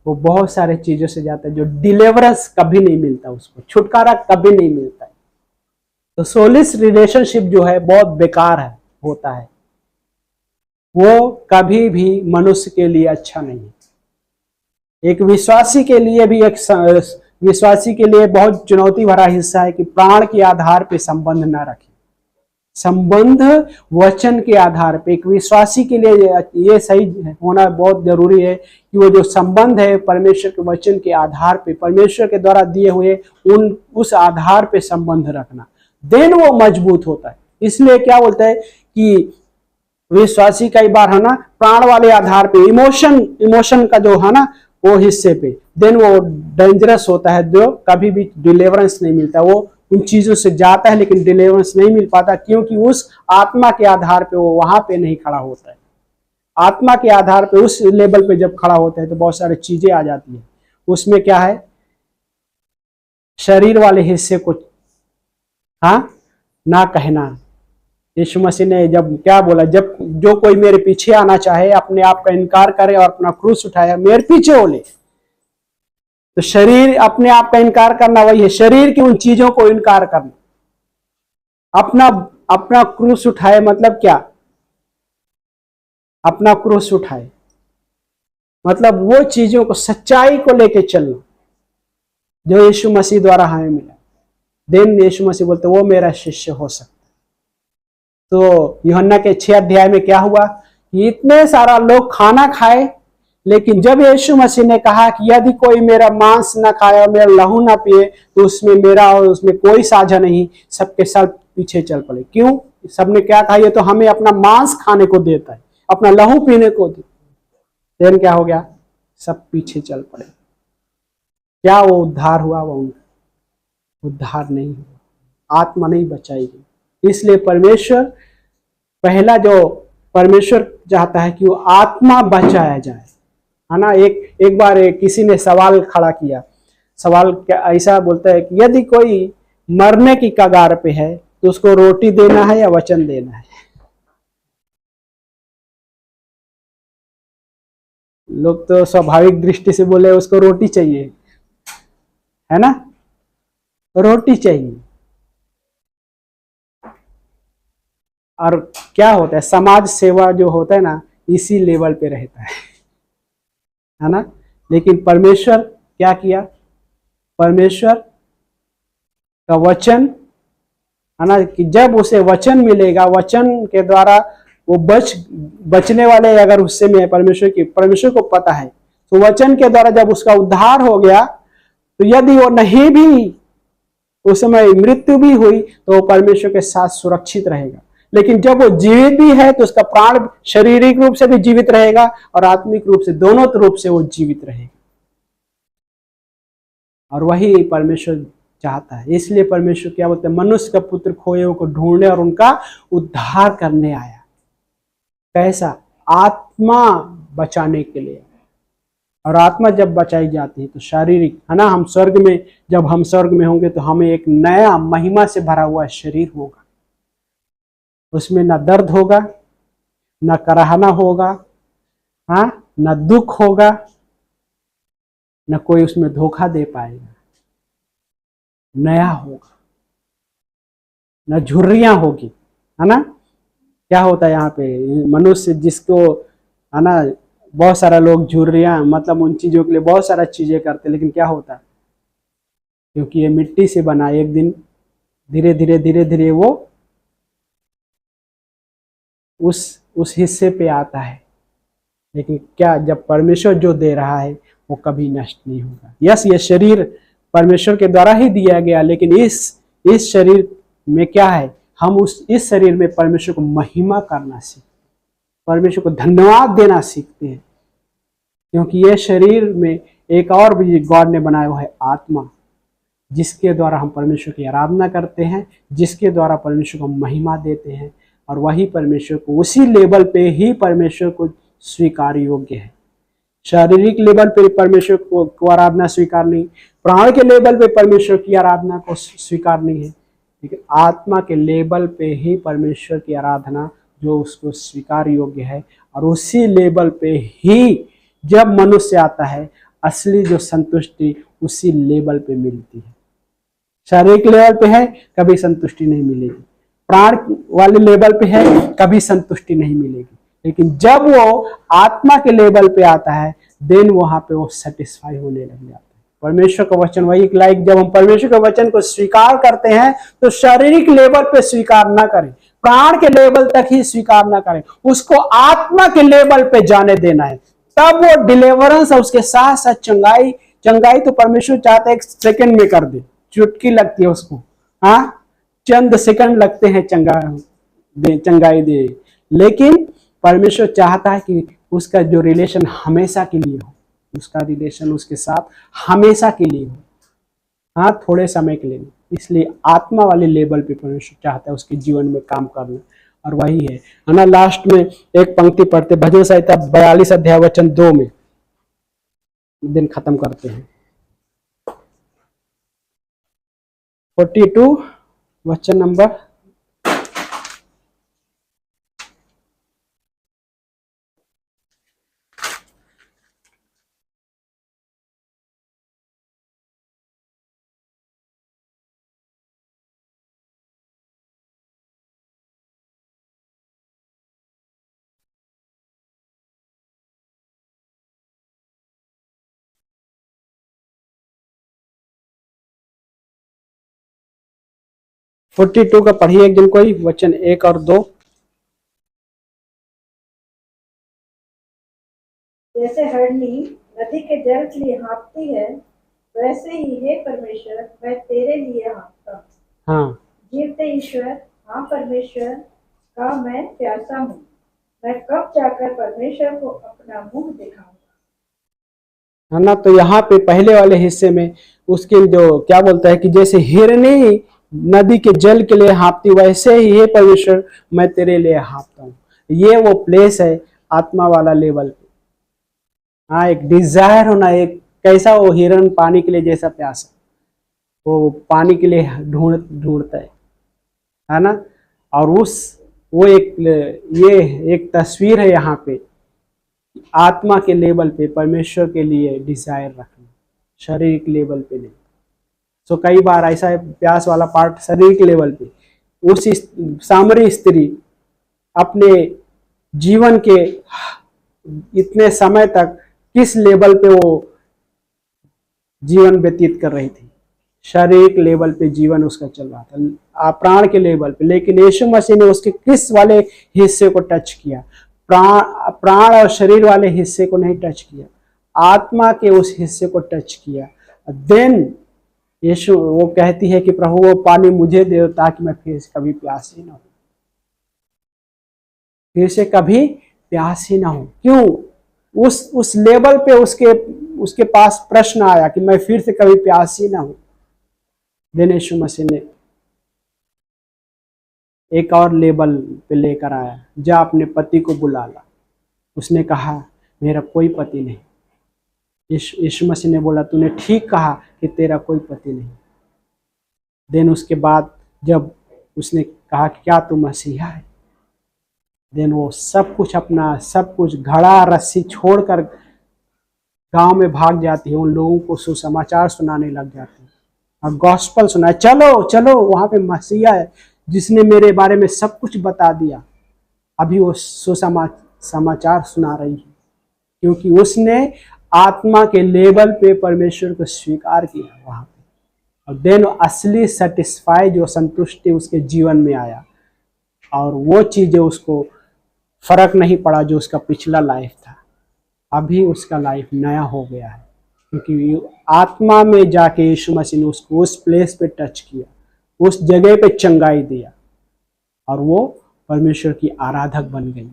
वो बहुत सारे चीजों से जाता है, जो डिलीवरेंस कभी नहीं मिलता, उसको छुटकारा कभी नहीं मिलता है। तो सोलिस रिलेशनशिप जो है बहुत बेकार होता है, वो कभी भी मनुष्य के लिए अच्छा नहीं है। एक विश्वासी के लिए भी विश्वासी के लिए बहुत चुनौती भरा हिस्सा है कि प्राण के आधार पे संबंध ना रखें। संबंध वचन के आधार पे, एक विश्वासी के लिए ये सही होना बहुत जरूरी है कि वो जो संबंध है परमेश्वर के वचन के आधार पे, परमेश्वर के द्वारा दिए हुए उस आधार पे संबंध रखना, देन वो मजबूत होता है। इसलिए क्या बोलता है कि विश्वासी कई बार है ना प्राण वाले आधार पे, इमोशन का जो है ना वो हिस्से पे, देन वो डेंजरस होता है, जो कभी भी डिलीवरेंस नहीं मिलता। वो उन चीजों से जाता है लेकिन डिलीवरेंस नहीं मिल पाता, क्योंकि उस आत्मा के आधार पे वो वहां पे नहीं खड़ा होता है। आत्मा के आधार पे उस लेवल पे जब खड़ा होता है तो बहुत सारी चीजें आ जाती है। उसमें क्या है? शरीर वाले हिस्से को ना कहना। यीशु मसीह ने जब क्या बोला, जब जो कोई मेरे पीछे आना चाहे अपने आप का इनकार करे और अपना क्रूस उठाए मेरे पीछे हो ले। तो शरीर अपने आप का इनकार करना वही है, शरीर की उन चीजों को इनकार करना। अपना क्रूस उठाए मतलब क्या? अपना क्रूस उठाए मतलब वो चीजों को, सच्चाई को लेके चलना जो यीशु मसीह द्वारा हमें मिला। देन यीशु मसीह बोलते वो मेरा शिष्य हो सकता। तो यूहन्ना के 6 अध्याय में क्या हुआ कि इतने सारा लोग खाना खाए, लेकिन जब यीशु मसीह ने कहा कि यदि कोई मेरा मांस ना खाए और मेरा लहू ना पिए तो उसमें मेरा और उसमें कोई साझा नहीं, सबके सब पीछे चल पड़े। क्यों? सबने क्या कहा? ये तो हमें अपना मांस खाने को देता है, अपना लहू पीने को देता। देन क्या हो गया? सब पीछे चल पड़े। क्या वो उद्धार हुआ? वो उद्धार नहीं हुआ, आत्मा नहीं बचाई गई। इसलिए परमेश्वर पहला जो परमेश्वर चाहता है कि वो आत्मा बचाया जाए, है ना। एक बार किसी ने सवाल खड़ा किया। सवाल क्या ऐसा बोलता है कि यदि कोई मरने की कगार पे है तो उसको रोटी देना है या वचन देना है? लोग तो स्वाभाविक दृष्टि से बोले उसको रोटी चाहिए, है ना, रोटी चाहिए। और क्या होता है, समाज सेवा जो होता है ना इसी लेवल पे रहता है ना। लेकिन परमेश्वर क्या किया? परमेश्वर का वचन, है ना, कि जब उसे वचन मिलेगा, वचन के द्वारा वो बचने वाले अगर उससे में परमेश्वर को पता है, तो वचन के द्वारा जब उसका उद्धार हो गया तो यदि वो नहीं भी उस समय मृत्यु भी हुई तो वो परमेश्वर के साथ सुरक्षित रहेगा। लेकिन जब वो जीवित भी है तो उसका प्राण शारीरिक रूप से भी जीवित रहेगा और आत्मिक रूप से, दोनों रूप से वो जीवित रहेगा। और वही परमेश्वर चाहता है। इसलिए परमेश्वर क्या बोलते हैं, मनुष्य का पुत्र खोए हुए को ढूंढने और उनका उद्धार करने आया। कैसा? आत्मा बचाने के लिए। और आत्मा जब बचाई जाती है तो शारीरिक, है ना, हम स्वर्ग में, जब हम स्वर्ग में होंगे तो हमें एक नया महिमा से भरा हुआ शरीर होगा। उसमें न दर्द होगा, न कराहना होगा, हाँ, न दुख होगा, न कोई उसमें धोखा दे पाएगा। नया होगा, न झुर्रियां होगी, है ना। क्या होता है यहाँ पे, मनुष्य जिसको, है ना, बहुत सारा लोग झुर्रियां मतलब उन चीजों के लिए बहुत सारा चीजें करते, लेकिन क्या होता है, क्योंकि ये मिट्टी से बना, एक दिन धीरे धीरे वो उस हिस्से पे आता है। लेकिन क्या, जब परमेश्वर जो दे रहा है वो कभी नष्ट नहीं होगा। यस, ये शरीर परमेश्वर के द्वारा ही दिया गया, लेकिन इस शरीर में क्या है, हम इस शरीर में परमेश्वर को महिमा करना सीखते, परमेश्वर को धन्यवाद देना सीखते हैं। क्योंकि ये शरीर में एक और भी गॉड ने बनाया हुआ है, आत्मा, जिसके द्वारा हम परमेश्वर की आराधना करते हैं, जिसके द्वारा परमेश्वर को महिमा देते हैं। और वही परमेश्वर को, उसी लेवल पे ही परमेश्वर को स्वीकार योग्य है। शारीरिक लेवल पे परमेश्वर को आराधना स्वीकार नहीं, प्राण के लेवल पे परमेश्वर की आराधना को स्वीकार नहीं है, लेकिन आत्मा के लेवल पे ही परमेश्वर की आराधना जो उसको स्वीकार योग्य है। और उसी लेवल पे ही जब मनुष्य आता है, असली जो संतुष्टि उसी लेवल पे मिलती है। शारीरिक लेवल पे है, कभी संतुष्टि नहीं मिलेगी। प्राण वाले लेवल पे है, कभी संतुष्टि नहीं मिलेगी। लेकिन जब वो आत्मा के लेवल पे आता है, देन वहां पे वो सेटिस्फाई होने लग जाता है। परमेश्वर का वचन वही, लाइक जब हम परमेश्वर के वचन को स्वीकार करते हैं तो शारीरिक लेवल पे स्वीकार ना करें, प्राण के लेवल तक ही स्वीकार ना करें, उसको आत्मा के लेवल पे जाने देना है। तब वो डिलीवरेंस और उसके साथ साथ चंगाई तो परमेश्वर चाहता है एक सेकंड में कर दे, चुटकी लगती है उसको, हाँ, चंद सेकंड लगते हैं चंगाई दे। लेकिन परमेश्वर चाहता है कि उसका जो रिलेशन हमेशा के लिए हो, उसका रिलेशन उसके साथ हमेशा के लिए हो, हाँ, थोड़े समय के लिए नहीं। इसलिए आत्मा वाले लेवल पे परमेश्वर चाहता है उसके जीवन में काम करना। और वही है ना। लास्ट में एक पंक्ति पढ़ते, भजन संहिता 42 अध्याय वचन 2 में, दिन खत्म करते हैं। 42 वचन नंबर 42 का पढ़िए एक दिन कोई, वचन 1 और 2। जैसे हरनी नदी के जल के लिए हाँफती है, वैसे ही हे परमेश्वर मैं तेरे लिए हाँफता हूँ। हाँ, जीवते ईश्वर, हाँ परमेश्वर का मैं प्यासा हूँ। मैं कब जाकर परमेश्वर को अपना मुंह दिखाऊंगा। है ना। तो यहाँ पे पहले वाले हिस्से में उसके जो क्या बोलता है कि जैसे हिरनी नदी के जल के लिए हाँफती, वैसे ही हे परमेश्वर मैं तेरे लिए हाँफता हूँ। ये वो प्लेस है आत्मा वाला लेवल पे। हाँ, एक डिजायर होना, एक कैसा वो हिरन पानी के लिए जैसा प्यासा, वो पानी के लिए ढूंढता है ना। और वो ये एक तस्वीर है यहाँ पे आत्मा के लेवल पे परमेश्वर के लिए डिजायर रखना, शारीरिक लेवल पे नहीं। सो कई बार ऐसा है, प्यास वाला पार्ट शारीरिक लेवल पे, उस सामरी स्त्री अपने जीवन के इतने समय तक किस लेवल पे वो जीवन व्यतीत कर रही थी, शारीरिक लेवल पे जीवन उसका चल रहा था, प्राण के लेवल पे। लेकिन यीशु मसीह ने उसके किस वाले हिस्से को टच किया? प्राण और शरीर वाले हिस्से को नहीं टच किया, आत्मा के उस हिस्से को टच किया। देन यीशु वो कहती है कि प्रभु वो पानी मुझे दे ताकि मैं फिर कभी प्यासी ना हो। फिर से कभी प्यास ही ना हो। क्यों? उस लेवल पे उसके पास प्रश्न आया कि मैं फिर से कभी प्यास ही ना हूं। देन यीशु मसीह ने एक और लेवल पे लेकर आया, जा अपने पति को बुला ला। उसने कहा मेरा कोई पति नहीं। यीशु मसीह ने बोला तूने ठीक कहा कि तेरा कोई पति नहीं। देन उसके बाद जब उसने कहा कि क्या तू मसीहा है, देन वो सब कुछ अपना सब कुछ घड़ा रस्सी छोड़कर गांव में भाग जाती है, उन लोगों को सुसमाचार सुनाने लग जाती है और गॉस्पल सुनाए, चलो चलो वहां पे मसीहा है जिसने मेरे बारे में सब कुछ बता दिया। अभी वो सुसमाचार सुना रही है क्योंकि उसने आत्मा के लेवल पे परमेश्वर को स्वीकार किया वहां पे। और देन असली सेटिस्फाई जो संतुष्टि उसके जीवन में आया और वो चीजें उसको फर्क नहीं पड़ा जो उसका पिछला लाइफ था। अभी उसका लाइफ नया हो गया है क्योंकि आत्मा में जाके यीशु मसीह ने उसको उस प्लेस पे टच किया, उस जगह पे चंगाई दिया और वो परमेश्वर की आराधक बन गई।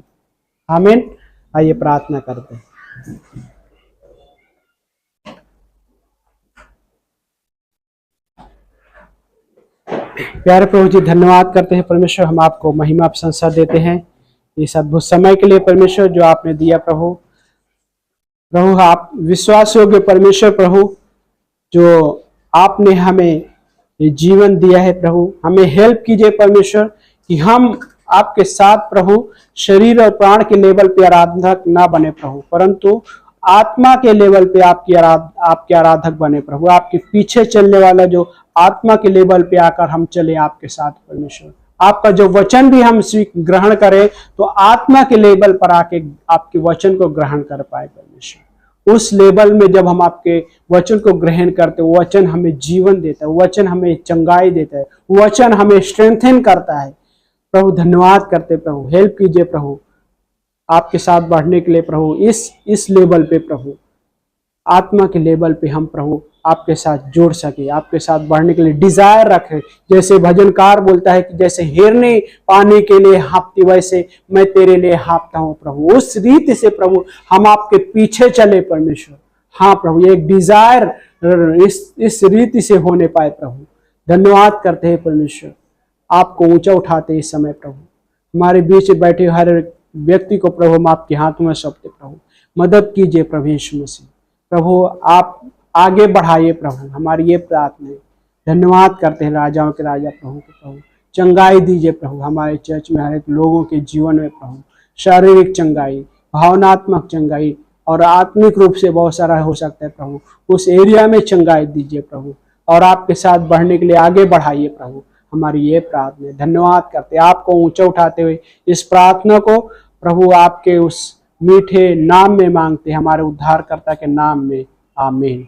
आमीन। आइए प्रार्थना करते हैं। प्यारे प्रभु जी, धन्यवाद करते हैं परमेश्वर, हम आपको महिमा प्रशंसा देते हैं इस अद्भुत समय के लिए परमेश्वर जो आपने दिया। प्रभु आप विश्वास योग्य परमेश्वर प्रभु, जो आपने हमें ये जीवन दिया है प्रभु, हमें हेल्प कीजिए परमेश्वर कि हम आपके साथ प्रभु शरीर और प्राण के लेवल पे आराधक ना बने प्रभु, परंतु आत्मा के लेवल पे आपके आराधक बने प्रभु। आपके पीछे चलने वाला जो आत्मा के लेवल पे आकर हम चले आपके साथ परमेश्वर। आपका जो वचन भी हम ग्रहण करें तो आत्मा के लेवल पर आके आपके वचन को ग्रहण कर पाए परमेश्वर। उस लेवल में जब हम आपके वचन को ग्रहण करते, वचन हमें जीवन देता है, वचन हमें चंगाई देता है, वचन हमें स्ट्रेंथन करता है प्रभु। धन्यवाद करते प्रभु, हेल्प कीजिए प्रभु आपके साथ बढ़ने के लिए प्रभु। इस लेवल पे प्रभु, आत्मा के लेवल पे हम प्रभु आपके साथ जुड़ सके, आपके साथ बढ़ने के लिए डिजायर रखे। जैसे भजनकार बोलता है कि जैसे हिरनी पानी के लिए हाँपती वैसे मैं तेरे लिए हाँपता हूँ प्रभु। उस रीति से प्रभु हम आपके पीछे चले परमेश्वर। हाँ प्रभु, ये एक डिजायर इस रीति से होने पाए प्रभु। धन्यवाद करते हैं परमेश्वर, आपको ऊंचा उठाते इस समय प्रभु। हमारे बीच बैठे हर व्यक्ति को प्रभु हम आपके हाथों में सौंपते प्रभु। मदद कीजिए प्रभु यीशु मसीह। प्रभु आप आगे बढ़ाइए प्रभु, हमारी ये प्रार्थना है। धन्यवाद करते हैं राजाओं के राजा प्रभु को प्रभु। चंगाई दीजिए प्रभु हमारे चर्च में हर एक लोगों के जीवन में प्रभु। शारीरिक चंगाई, भावनात्मक चंगाई और आत्मिक रूप से बहुत सारा हो सकता है प्रभु। उस एरिया में चंगाई दीजिए प्रभु और आपके साथ बढ़ने के लिए आगे बढ़ाइए प्रभु। हमारी ये प्रार्थना है। धन्यवाद करते आपको ऊंचा उठाते हुए इस प्रार्थना को प्रभु आपके उस मीठे नाम में मांगते, हमारे उद्धारकर्ता के नाम में। आमीन।